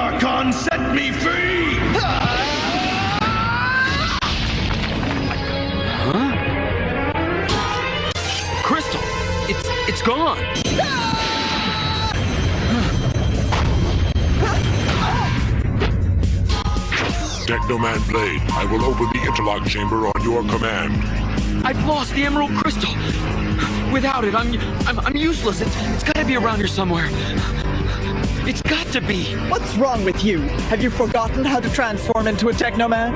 Archon, set me free! Huh? Crystal! It's gone! Teknoman Blade, I will open the interlock chamber on your command. I've lost the Emerald Crystal! Without it, I'm useless. It's gotta be around here somewhere. It's got to be! What's wrong with you? Have you forgotten how to transform into a Teknoman?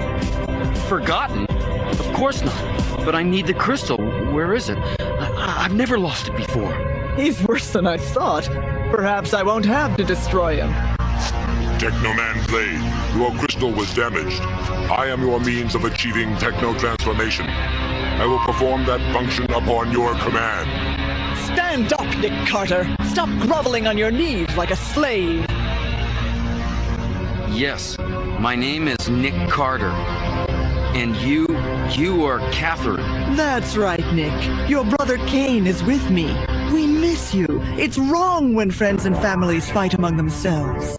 Forgotten? Of course not. But I need the crystal. Where is it? I've never lost it before. He's worse than I thought. Perhaps I won't have to destroy him. Teknoman Blade, your crystal was damaged. I am your means of achieving techno-transformation. I will perform that function upon your command. Stand up, Nick Carter! Stop groveling on your knees like a slave! Yes, my name is Nick Carter. And you are Catherine. That's right, Nick. Your brother Kane is with me. We miss you. It's wrong when friends and families fight among themselves.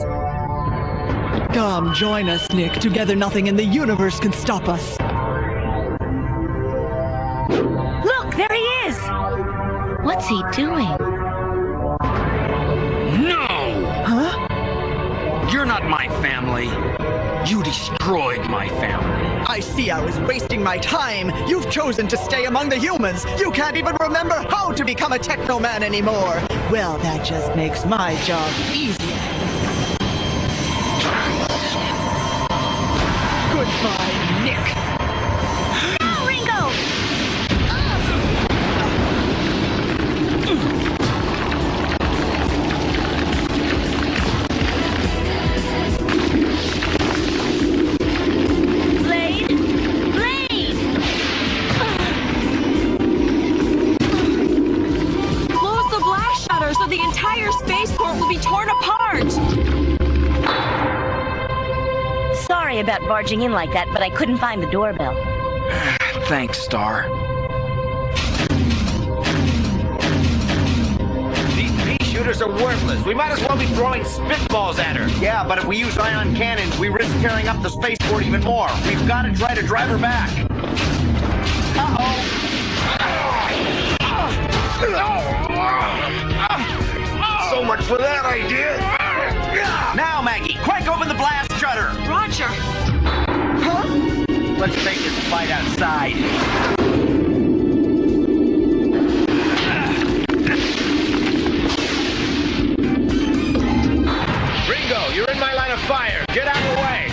Come, join us, Nick. Together nothing in the universe can stop us. Look, there he is! What's he doing? No! Huh? You're not my family. You destroyed my family. I see I was wasting my time. You've chosen to stay among the humans. You can't even remember how to become a Teknoman anymore. Well, that just makes my job easier. Goodbye, Nick. Oh, Ringo! Blade! Blade! Close the blast shutter so the entire spaceport will be torn apart! Sorry about barging in like that, but I couldn't find the doorbell. Thanks, Star. These pea shooters are worthless. We might as well be throwing spitballs at her. Yeah, but if we use ion cannons, we risk tearing up the spaceport even more. We've got to try to drive her back. Uh-oh. So much for that idea. Now, Maggie, quick open the blast shutter. Roger! Huh? Let's take this fight outside. Ringo, you're in my line of fire. Get out of the way.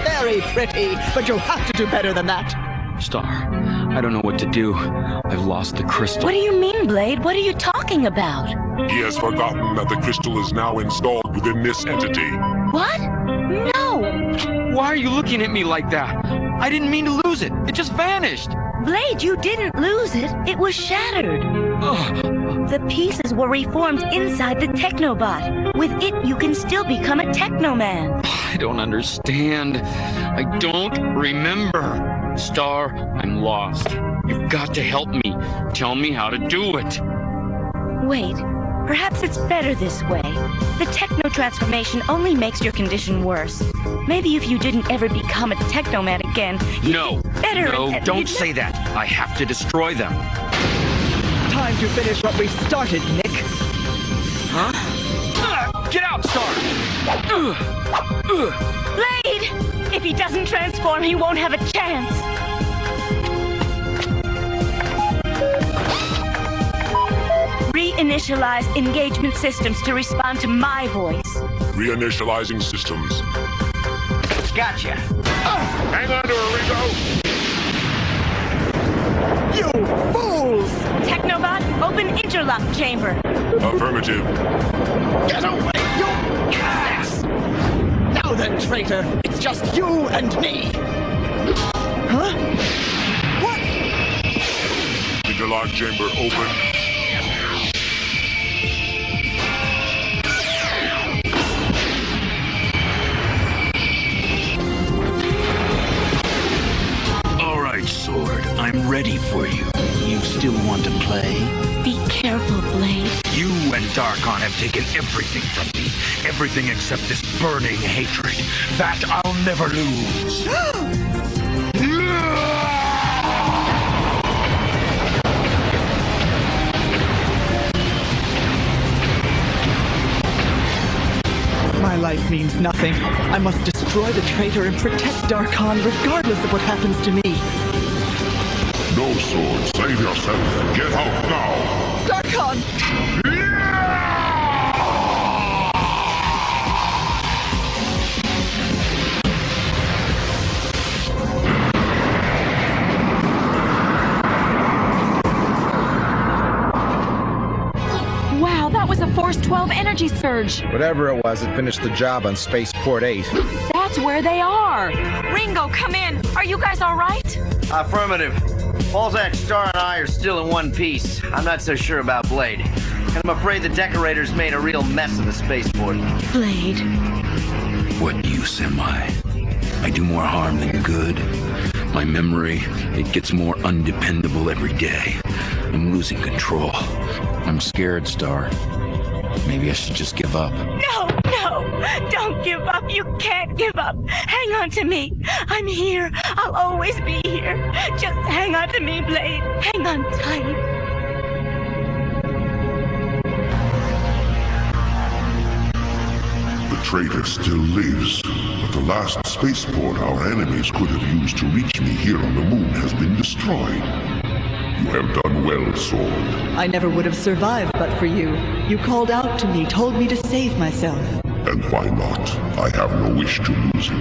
Very pretty, but you'll have to do better than that. Star, I don't know what to do. I've lost the crystal. What do you mean, Blade? What are you talking about? He has forgotten that the crystal is now installed within this entity. What? No! Why are you looking at me like that? I didn't mean to lose it. It just vanished. Blade, you didn't lose it. It was shattered. Ugh. The pieces were reformed inside the Technobot. With it, you can still become a Teknoman. I don't understand. I don't remember. Star, I'm lost. You've got to help me. Tell me how to do it. Wait, perhaps it's better this way. The techno transformation only makes your condition worse. Maybe if you didn't ever become a Teknoman again, you'd No, be better. no, don't say that. I have to destroy them. Time to finish what we started, Nick. Huh? Get out, Star! Blade! If he doesn't transform, he won't have a chance. Reinitialize engagement systems to respond to my voice. Reinitializing systems. Gotcha. Hang on to her, Ringo! You fools! Technobot, open interlock chamber. Affirmative. Get away, you ass! Now then, traitor, it's just you and me. Huh? What? Interlock chamber open. All right, Sword. I'm ready for you. You still want to play? Be careful, Darkon have taken everything from me. Everything except this burning hatred. That I'll never lose. My life means nothing. I must destroy the traitor and protect Darkon regardless of what happens to me. No, Sword. Save yourself. Get out now. Darkon! Wow, that was a Force 12 energy surge. Whatever it was, it finished the job on Spaceport 8. That's where they are. Ringo, come in. Are you guys all right? Affirmative. Balzac, Star, and I are still in one piece. I'm not so sure about Blade. And I'm afraid the decorators made a real mess of the spaceport. Blade. What use am I? I do more harm than good. My memory, it gets more undependable every day. I'm losing control. I'm scared, Star. Maybe I should just give up. No, don't give up. You can't give up. Hang on to me. I'm here. I'll always be here. Just hang on to me, Blade. Hang on tight. The traitor still lives, but the last spaceport our enemies could have used to reach me here on the moon has been destroyed. You have done well, Sword. I never would have survived but for you. You called out to me, told me to save myself. And why not? I have no wish to lose you.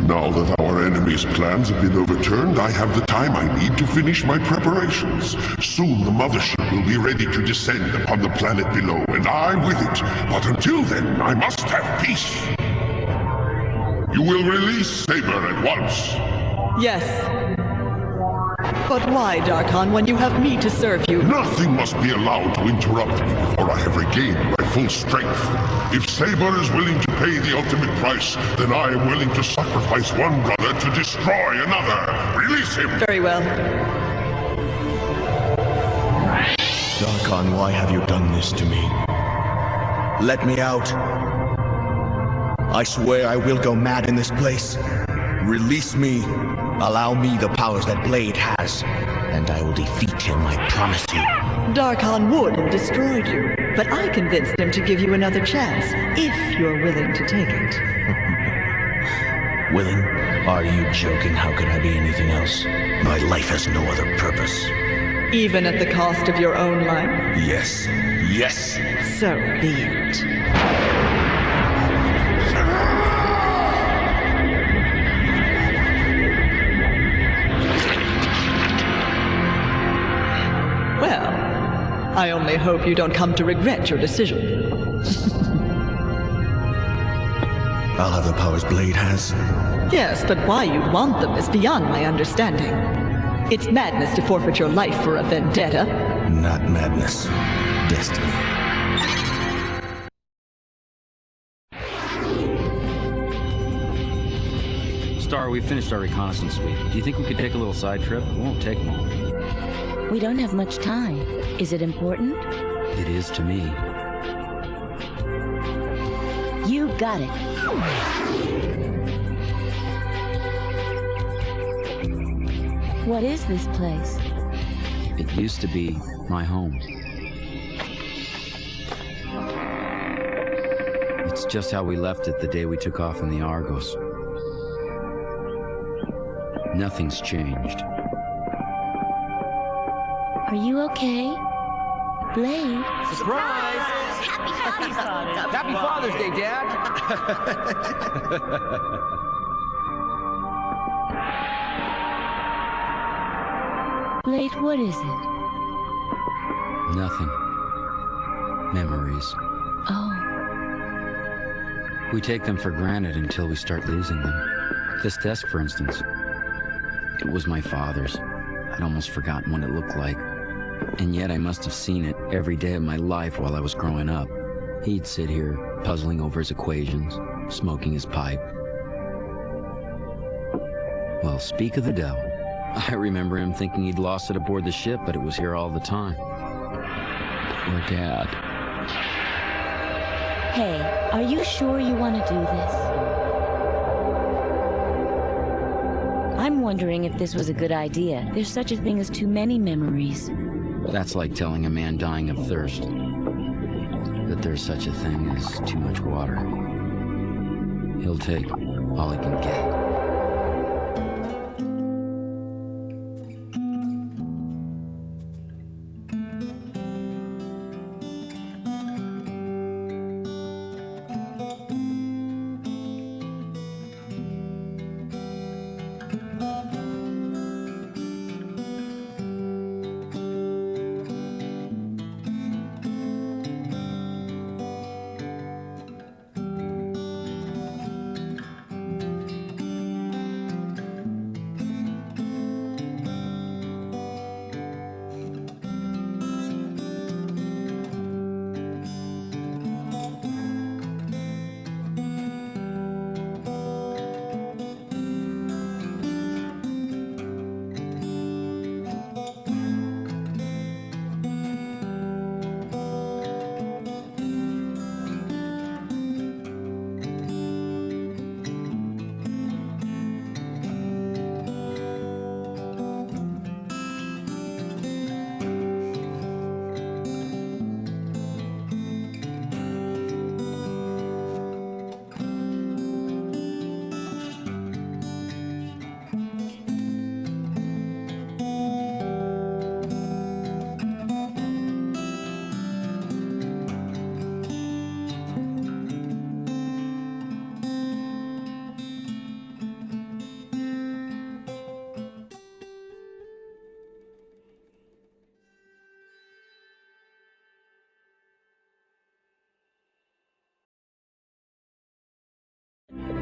Now that our enemy's plans have been overturned, I have the time I need to finish my preparations. Soon the mothership will be ready to descend upon the planet below, and I with it. But until then, I must have peace. You will release Sabre at once. Yes. But why, Darkon, when you have me to serve you? Nothing must be allowed to interrupt me before I have regained my full strength. If Sabre is willing to pay the ultimate price, then I am willing to sacrifice one brother to destroy another. Release him! Very well. Darkon, why have you done this to me? Let me out. I swear I will go mad in this place. Release me. Allow me the powers that Blade has, and I will defeat him, I promise you. Darkon would have destroyed you, but I convinced him to give you another chance, if you're willing to take it. Willing? Are you joking? How could I be anything else? My life has no other purpose. Even at the cost of your own life? Yes. Yes! So be it. Well, I only hope you don't come to regret your decision. I'll have the powers Blade has. Yes, but why you'd want them is beyond my understanding. It's madness to forfeit your life for a vendetta. Not madness. Destiny. Star, we finished our reconnaissance sweep. Do you think we could take a little side trip? It won't take long. We don't have much time. Is it important? It is to me. You got it. What is this place? It used to be my home. It's just how we left it the day we took off in the Argos. Nothing's changed. Are you okay? Blade? Surprise! Happy Father's Day, Dad! Blade, what is it? Nothing. Memories. Oh. We take them for granted until we start losing them. This desk, for instance. It was my father's. I'd almost forgotten what it looked like. And yet I must have seen it every day of my life while I was growing up. He'd sit here, puzzling over his equations, smoking his pipe. Well, speak of the devil. I remember him thinking he'd lost it aboard the ship, but it was here all the time. or Dad. Hey, are you sure you want to do this? I'm wondering if this was a good idea. There's such a thing as too many memories. That's like telling a man dying of thirst that there's such a thing as too much water. He'll take all he can get.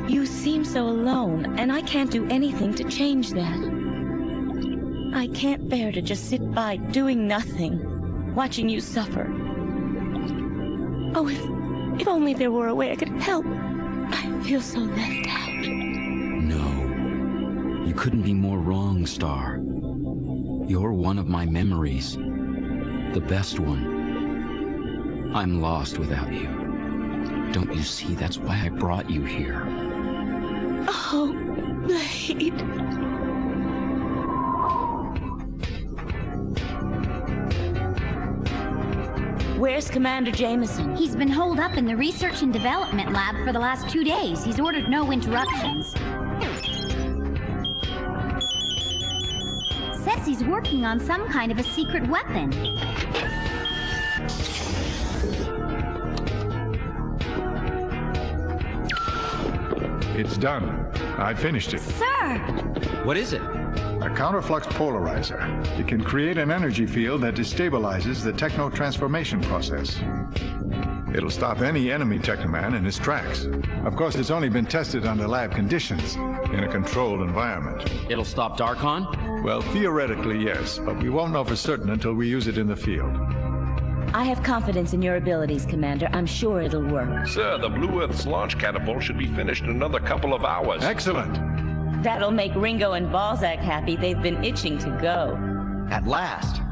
You seem so alone, and I can't do anything to change that. I can't bear to just sit by doing nothing, watching you suffer. Oh, if only there were a way I could help. I feel so left out. No. You couldn't be more wrong, Star. You're one of my memories. The best one. I'm lost without you. Don't you see? That's why I brought you here. Oh, Blade. Where's Commander Jameson? He's been holed up in the Research and Development Lab for the last 2 days. He's ordered no interruptions. Says he's working on some kind of a secret weapon. It's done. I finished it. Sir! What is it? A counterflux polarizer. It can create an energy field that destabilizes the techno transformation process. It'll stop any enemy Teknoman in his tracks. Of course, it's only been tested under lab conditions, in a controlled environment. It'll stop Darkon? Well, theoretically, yes, but we won't know for certain until we use it in the field. I have confidence in your abilities, Commander. I'm sure it'll work. Sir, the Blue Earth's launch catapult should be finished in another couple of hours. Excellent! That'll make Ringo and Balzac happy. They've been itching to go. At last.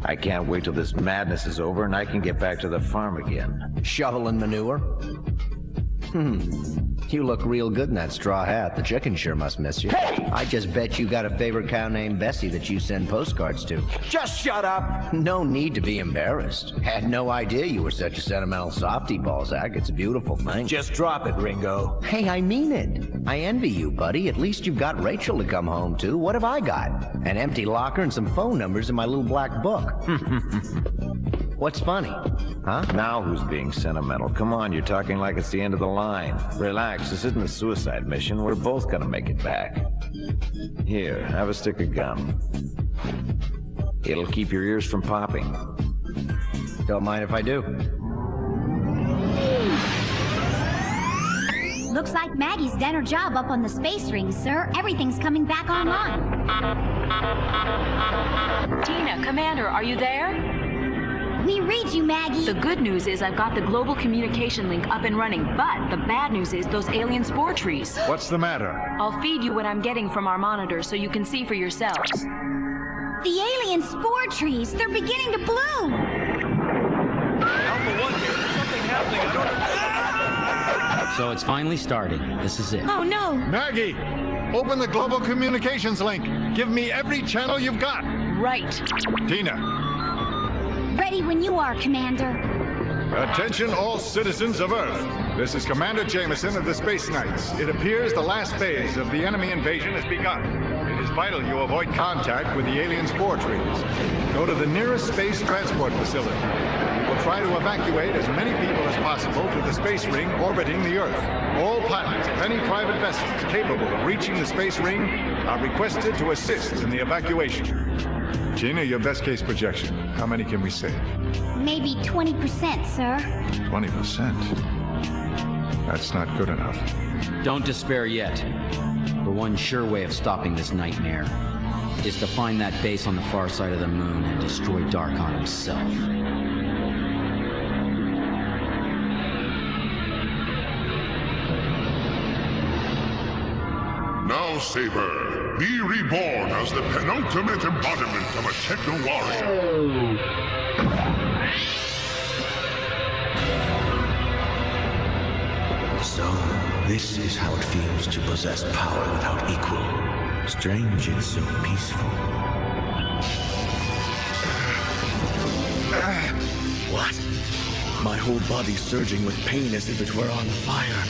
I can't wait till this madness is over and I can get back to the farm again. Shoveling manure? You look real good in that straw hat. The chicken sure must miss you. Hey! I just bet you got a favorite cow named Bessie that you send postcards to. Just shut up! No need to be embarrassed. Had no idea you were such a sentimental softy, Balzac. It's a beautiful thing. Just drop it, Ringo. Hey, I mean it. I envy you, buddy. At least you've got Rachel to come home to. What have I got? An empty locker and some phone numbers in my little black book. What's funny? Huh? Now who's being sentimental? Come on, you're talking like it's the end of the line. Relax, this isn't a suicide mission. We're both gonna make it back. Here, have a stick of gum. It'll keep your ears from popping. Don't mind if I do. Looks like Maggie's done her job up on the space ring, sir. Everything's coming back online. Tina, Commander, are you there? We read you, Maggie. The good news is I've got the global communication link up and running, but the bad news is those alien spore trees. What's the matter? I'll feed you what I'm getting from our monitors so you can see for yourselves. The alien spore trees, they're beginning to bloom. happening? I don't... So it's finally started. This is it. Oh, no! Maggie! Open the global communications link. Give me every channel you've got. Right. Tina. Ready when you are, Commander. Attention all citizens of Earth. This is Commander Jameson of the Space Knights. It appears the last phase of the enemy invasion has begun. It is vital you avoid contact with the alien spore trees. Go to the nearest space transport facility. We will try to evacuate as many people as possible to the space ring orbiting the Earth. All pilots of any private vessels capable of reaching the space ring are requested to assist in the evacuation. Gina, your best case projection. How many can we save? Maybe 20%, sir. 20%? That's not good enough. Don't despair yet. The one sure way of stopping this nightmare is to find that base on the far side of the moon and destroy Darkon himself. Now, Sabre, be reborn as the penultimate embodiment of a techno warrior. So, this is how it feels to possess power without equal. Strange yet so peaceful. What? My whole body surging with pain as if it were on fire.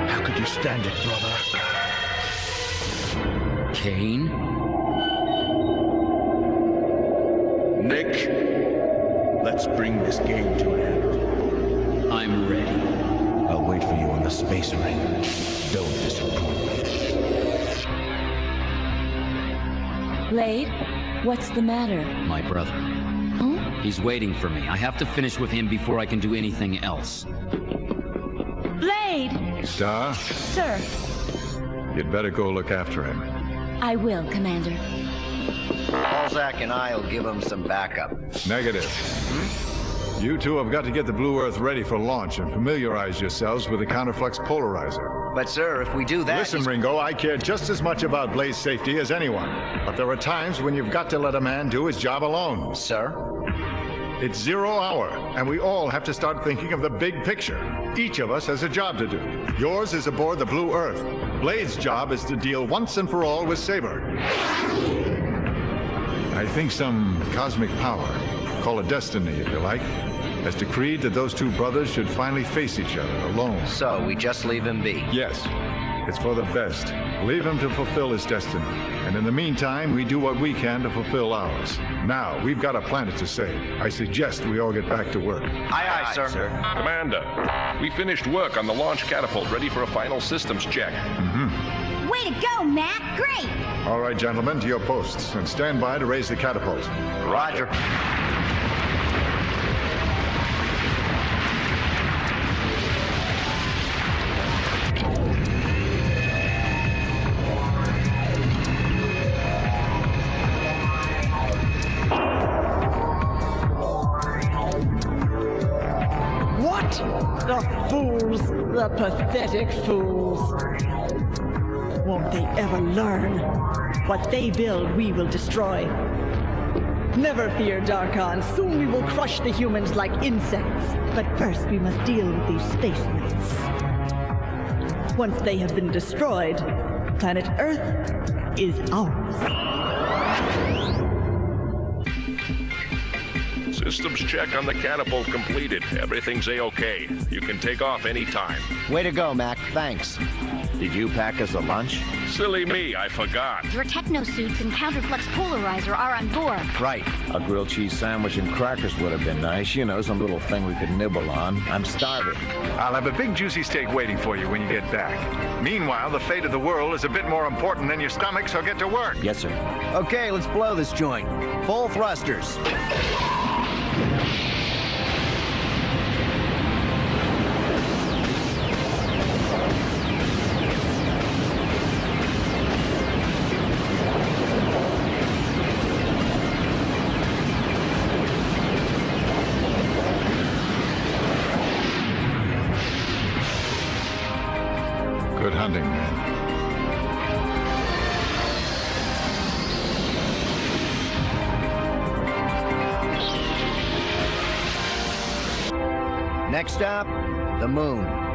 How could you stand it, brother? Kane? Nick, let's bring this game to an end. I'm ready. I'll wait for you on the space ring. Don't disappoint. Blade, what's the matter? My brother. Huh? He's waiting for me. I have to finish with him before I can do anything else. Blade! Star, Sir, you'd better go look after him. I will, Commander. Balzac and I'll give him some backup. Negative. You two have got to get the Blue Earth ready for launch and familiarize yourselves with the counterflux polarizer. But sir, if we do that... Listen, Ringo, I care just as much about Blade's safety as anyone. But there are times when you've got to let a man do his job alone. Sir? It's 0 hour, and we all have to start thinking of the big picture. Each of us has a job to do. Yours is aboard the Blue Earth. Blade's job is to deal once and for all with Sabre. I think some cosmic power, call it destiny if you like, has decreed that those two brothers should finally face each other alone. So, we just leave him be? Yes. It's for the best. Leave him to fulfill his destiny. And in the meantime, we do what we can to fulfill ours. Now, we've got a planet to save. I suggest we all get back to work. Aye, aye, sir. Commander, we finished work on the launch catapult, ready for a final systems check. Way to go, Matt! Great! All right, gentlemen, to your posts, and stand by to raise the catapult. Roger. What? The fools! The pathetic fools! Won't they ever learn? What they build, we will destroy. Never fear, Darkon. Soon we will crush the humans like insects. But first we must deal with these space knights. Once they have been destroyed, planet Earth is ours. Systems check on the catapult completed. Everything's A-OK. You can take off any time. Way to go, Mac. Thanks. Did you pack us a lunch? Silly me, I forgot. Your techno suits and counterflux polarizer are on board. Right. A grilled cheese sandwich and crackers would have been nice. You know, some little thing we could nibble on. I'm starving. I'll have a big juicy steak waiting for you when you get back. Meanwhile, the fate of the world is a bit more important than your stomach, so get to work. Yes, sir. Okay, let's blow this joint. Full thrusters. Good hunting, man. Next stop, the moon.